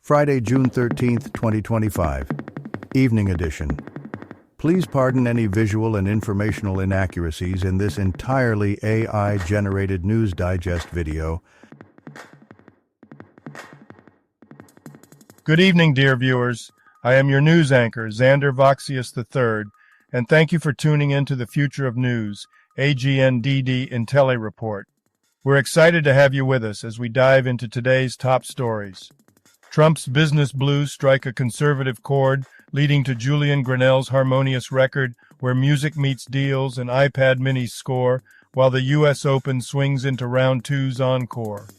Friday, June 13th, 2025. Evening edition. Please pardon any visual and informational inaccuracies in this entirely AI-generated News Digest video. Good evening, dear viewers. I am your news anchor, Xander Voxius III, and thank you for tuning in to the Future of News, AGNDD intelliReport. We're excited to have you with us as we dive into today's top stories. Trump's business blues strike a conservative chord, leading to Julian Grinnell's harmonious record where music meets deals and iPad minis score, while the U.S. Open swings into round two's encore.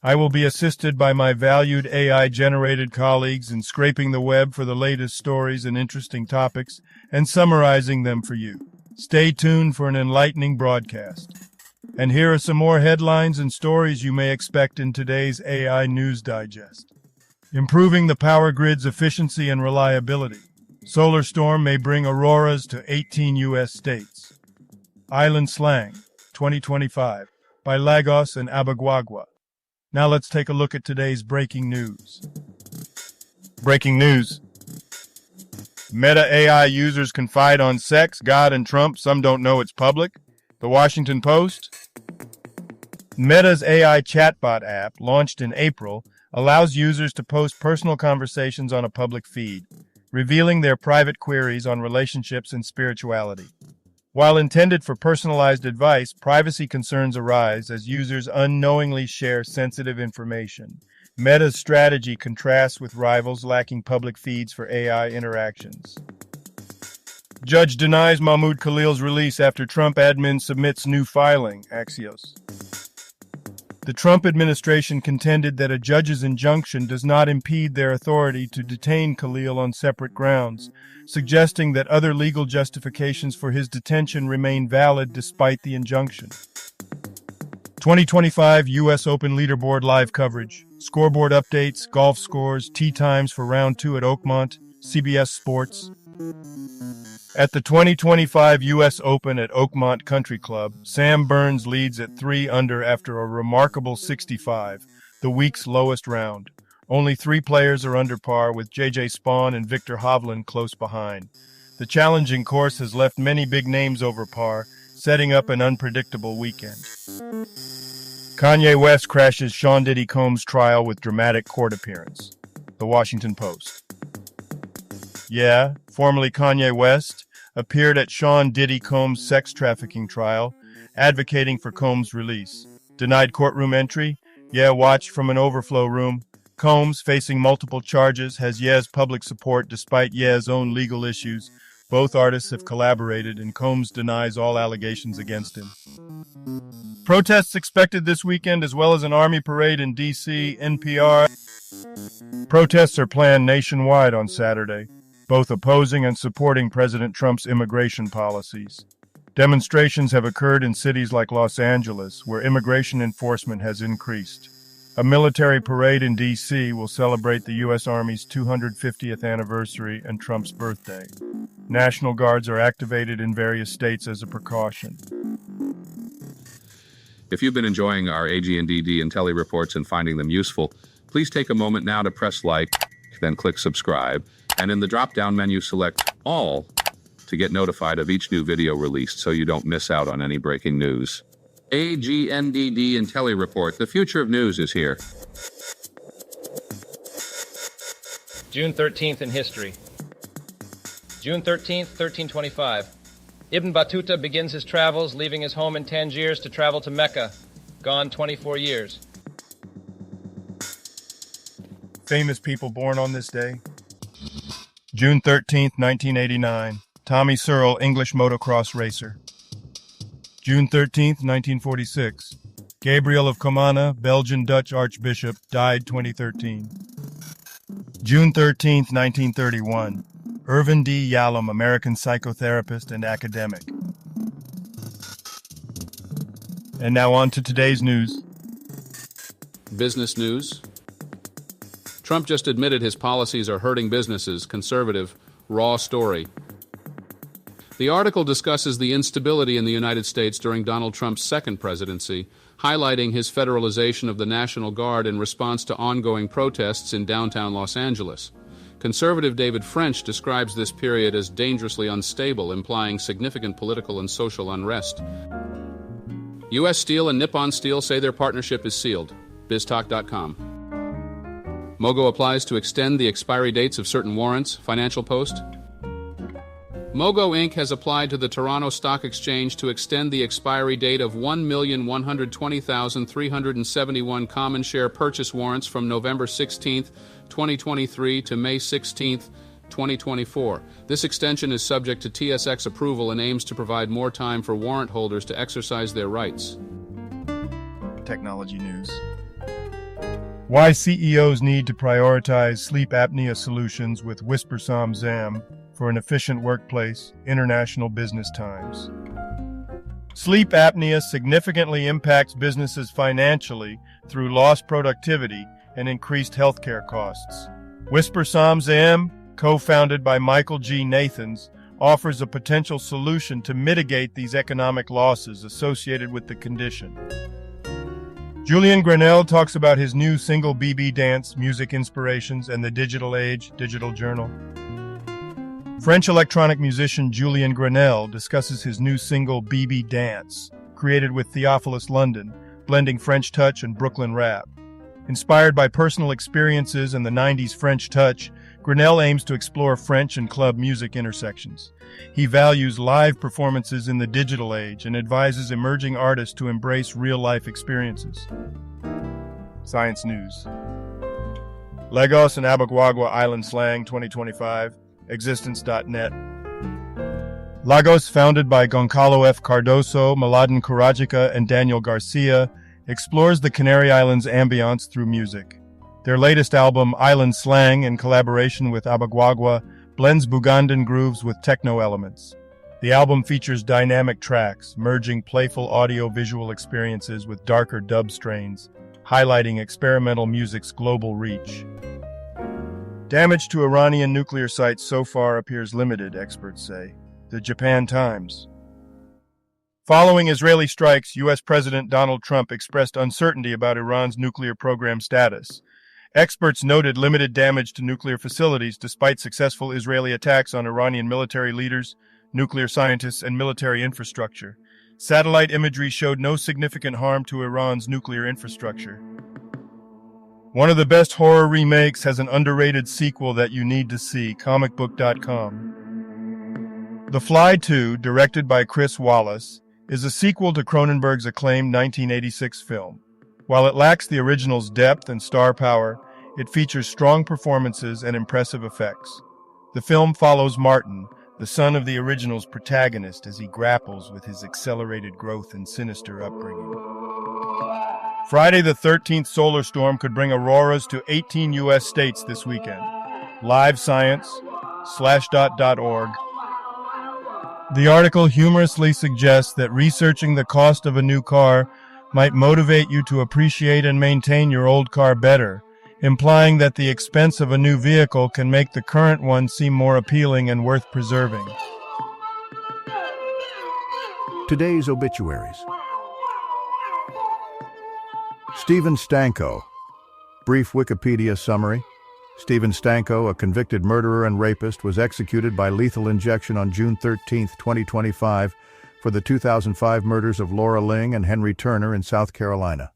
I will be assisted by my valued AI-generated colleagues in scraping the web for the latest stories and interesting topics and summarizing them for you. Stay tuned for an enlightening broadcast. And here are some more headlines and stories you may expect in today's AI News Digest. Improving the power grid's efficiency and reliability. Solar storm may bring auroras to 18 U.S. states. Island Slang, 2025, by Lagos and Abagwagwa. Now let's take a look at today's breaking news. Breaking news. Meta AI users confide on sex, God, and Trump. Some don't know it's public. The Washington Post. Meta's AI chatbot app, launched in April, allows users to post personal conversations on a public feed, revealing their private queries on relationships and spirituality. While intended for personalized advice, privacy concerns arise as users unknowingly share sensitive information. Meta's strategy contrasts with rivals lacking public feeds for AI interactions. Judge denies Mahmoud Khalil's release after Trump admin submits new filing, Axios. The Trump administration contended that a judge's injunction does not impede their authority to detain Khalil on separate grounds, suggesting that other legal justifications for his detention remain valid despite the injunction. 2025 U.S. Open Leaderboard live coverage, scoreboard updates, golf scores, tee times for round 2 at Oakmont, CBS Sports. At the 2025 U.S. Open at Oakmont Country Club, Sam Burns leads at 3 under after a remarkable 65, the week's lowest round. Only 3 players are under par, with J.J. Spaun and Victor Hovland close behind. The challenging course has left many big names over par, setting up an unpredictable weekend. Kanye West crashes Sean Diddy Combs' trial with dramatic court appearance. The Washington Post. Yeah, formerly Kanye West, appeared at Sean Diddy Combs' sex trafficking trial, advocating for Combs' release. Denied courtroom entry? Yeah, watched from an overflow room. Combs, facing multiple charges, has Ye's public support despite Ye's own legal issues. Both artists have collaborated, and Combs denies all allegations against him. Protests expected this weekend, as well as an army parade in D.C., NPR. Protests are planned nationwide on Saturday, both opposing and supporting President Trump's immigration policies. Demonstrations have occurred in cities like Los Angeles, where immigration enforcement has increased. A military parade in D.C. will celebrate the U.S. Army's 250th anniversary and Trump's birthday. National Guards are activated in various states as a precaution. If you've been enjoying our AGNDD intelliReports and finding them useful, please take a moment now to press like, then click subscribe, and in the drop-down menu select All to get notified of each new video released so you don't miss out on any breaking news. AGNDD intelliReport, the future of news is here. June 13th in history. June 13th, 1325. Ibn Battuta begins his travels, leaving his home in Tangiers to travel to Mecca. Gone 24 years. Famous people born on this day. June 13th, 1989. Tommy Searle, English motocross racer. June 13th, 1946. Gabriel of Comana, Belgian-Dutch Archbishop, died 2013. June 13th, 1931. Irvin D. Yalom, American psychotherapist and academic. And now on to today's news. Business news. Trump just admitted his policies are hurting businesses. Conservative, raw story. The article discusses the instability in the United States during Donald Trump's second presidency, highlighting his federalization of the National Guard in response to ongoing protests in downtown Los Angeles. Conservative David French describes this period as dangerously unstable, implying significant political and social unrest. U.S. Steel and Nippon Steel say their partnership is sealed. BizTalk.com. Mogo applies to extend the expiry dates of certain warrants. Financial Post. Mogo Inc. has applied to the Toronto Stock Exchange to extend the expiry date of 1,120,371 common share purchase warrants from November 16, 2023 to May 16, 2024. This extension is subject to TSX approval and aims to provide more time for warrant holders to exercise their rights. Technology news. Why CEOs need to prioritize sleep apnea solutions with Whispersome ZAM for an efficient workplace. International Business Times. Sleep apnea significantly impacts businesses financially through lost productivity and increased healthcare costs. Whispersome ZAM, co-founded by Michael G. Nathans, offers a potential solution to mitigate these economic losses associated with the condition. Julian Grinnell talks about his new single BB Dance, Music Inspirations and the Digital Age, Digital Journal. French electronic musician Julian Grinnell discusses his new single BB Dance, created with Theophilus London, blending French touch and Brooklyn rap. Inspired by personal experiences and the 90s French touch, Grinnell aims to explore French and club music intersections. He values live performances in the digital age and advises emerging artists to embrace real-life experiences. Science news. Lagos and Abagwagwa Island Slang 2025, existence.net. Lagos, founded by Goncalo F. Cardoso, Maladen Karajica, and Daniel Garcia, explores the Canary Islands' ambience through music. Their latest album, Island Slang, in collaboration with Abagwagwa, blends Bugandan grooves with techno elements. The album features dynamic tracks, merging playful audio-visual experiences with darker dub strains, highlighting experimental music's global reach. Damage to Iranian nuclear sites so far appears limited, experts say. The Japan Times. Following Israeli strikes, U.S. President Donald Trump expressed uncertainty about Iran's nuclear program status. Experts noted limited damage to nuclear facilities despite successful Israeli attacks on Iranian military leaders, nuclear scientists, and military infrastructure. Satellite imagery showed no significant harm to Iran's nuclear infrastructure. One of the best horror remakes has an underrated sequel that you need to see, comicbook.com. The Fly 2, directed by Chris Wallace, is a sequel to Cronenberg's acclaimed 1986 film. While it lacks the original's depth and star power, it features strong performances and impressive effects. The film follows Martin, the son of the original's protagonist, as he grapples with his accelerated growth and sinister upbringing. Friday the 13th solar storm could bring auroras to 18 U.S. states this weekend. Live Science, Slashdot.org. The article humorously suggests that researching the cost of a new car might motivate you to appreciate and maintain your old car better, implying that the expense of a new vehicle can make the current one seem more appealing and worth preserving. Today's obituaries. Stephen Stanko. Brief Wikipedia summary. Stephen Stanko, a convicted murderer and rapist, was executed by lethal injection on June 13, 2025, for the 2005 murders of Laura Ling and Henry Turner in South Carolina.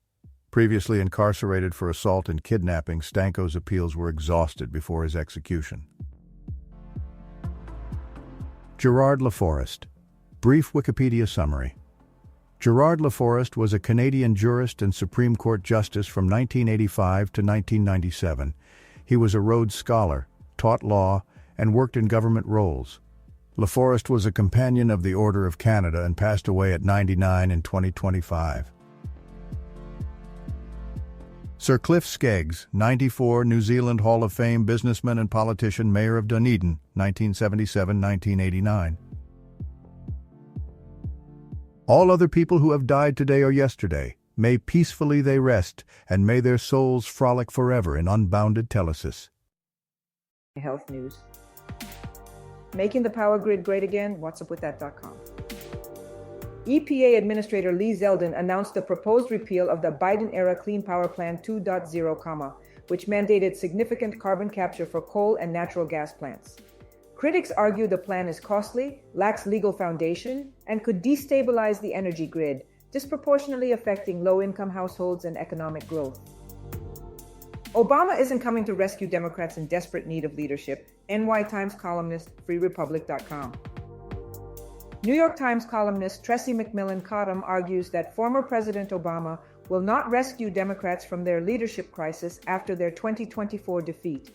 Previously incarcerated for assault and kidnapping, Stanko's appeals were exhausted before his execution. Gerard Laforest. Brief Wikipedia summary. Gerard Laforest was a Canadian jurist and Supreme Court justice from 1985 to 1997. He was a Rhodes Scholar, taught law, and worked in government roles. Laforest was a Companion of the Order of Canada and passed away at 99 in 2025. Sir Cliff Skeggs, 94, New Zealand Hall of Fame businessman and politician, Mayor of Dunedin, 1977-1989. All other people who have died today or yesterday, may peacefully they rest, and may their souls frolic forever in unbounded telesis. Health news. Making the power grid great again? What'sUpWithThat.com. EPA Administrator Lee Zeldin announced the proposed repeal of the Biden-era Clean Power Plan 2.0, which mandated significant carbon capture for coal and natural gas plants. Critics argue the plan is costly, lacks legal foundation, and could destabilize the energy grid, disproportionately affecting low-income households and economic growth. Obama isn't coming to rescue Democrats in desperate need of leadership, NY Times columnist, FreeRepublic.com. New York Times columnist Tressie McMillan Cottom argues that former President Obama will not rescue Democrats from their leadership crisis after their 2024 defeat.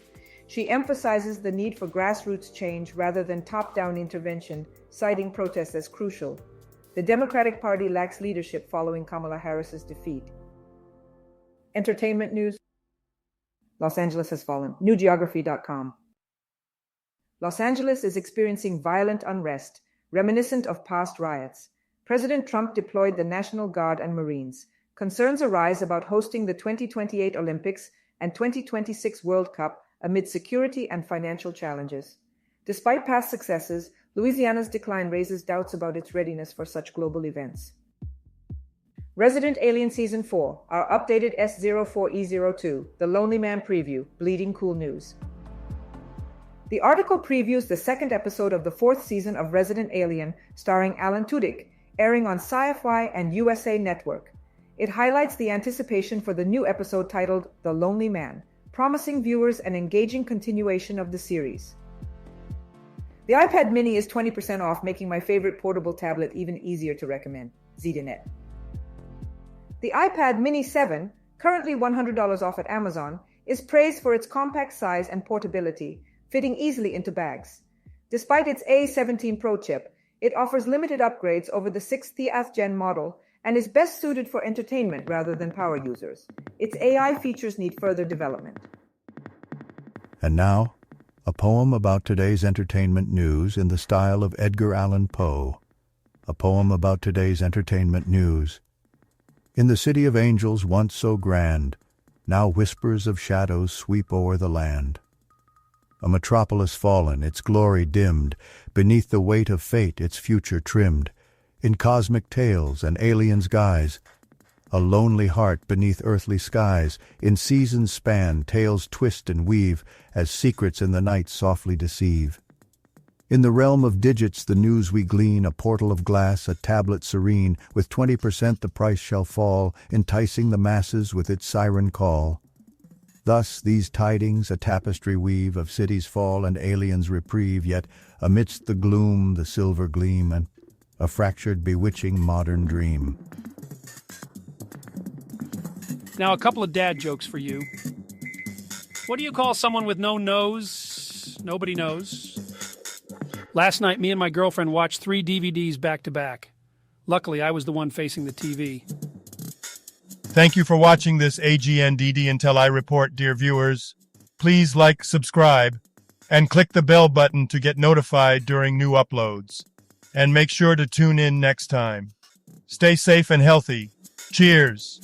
She emphasizes the need for grassroots change rather than top-down intervention, citing protests as crucial. The Democratic Party lacks leadership following Kamala Harris's defeat. Entertainment news. Los Angeles has fallen. NewGeography.com. Los Angeles is experiencing violent unrest, reminiscent of past riots. President Trump deployed the National Guard and Marines. Concerns arise about hosting the 2028 Olympics and 2026 World Cup amid security and financial challenges. Despite past successes, Louisiana's decline raises doubts about its readiness for such global events. Resident Alien Season 4, our updated S04E02, The Lonely Man Preview, Bleeding Cool News. The article previews the second episode of the fourth season of Resident Alien, starring Alan Tudyk, airing on Sci-Fi and USA Network. It highlights the anticipation for the new episode titled The Lonely Man, promising viewers an engaging continuation of the series. The iPad mini is 20% off, making my favorite portable tablet even easier to recommend. ZDNet. The iPad mini 7, currently $100 off at Amazon, is praised for its compact size and portability, fitting easily into bags. Despite its A17 Pro chip, it offers limited upgrades over the 60th Gen model and is best suited for entertainment rather than power users. Its AI features need further development. And now, a poem about today's entertainment news in the style of Edgar Allan Poe. A poem about today's entertainment news. In the city of angels once so grand, now whispers of shadows sweep o'er the land. A metropolis fallen, its glory dimmed, beneath the weight of fate its future trimmed. In cosmic tales and aliens' guise, a lonely heart beneath earthly skies, in seasons span tales twist and weave, as secrets in the night softly deceive. In the realm of digits the news we glean, a portal of glass, a tablet serene, with 20% the price shall fall, enticing the masses with its siren call. Thus these tidings a tapestry weave of cities' fall and aliens' reprieve, yet amidst the gloom the silver gleam, and a fractured bewitching modern dream. Now a couple of dad jokes for you. What do you call someone with no nose? Nobody knows. Last night, me and my girlfriend watched 3 DVDs back to back. Luckily, I was the one facing the TV. Thank you for watching this AGNDD intelliReport, dear viewers. Please like, subscribe, and click the bell button to get notified during new uploads. And make sure to tune in next time. Stay safe and healthy. Cheers!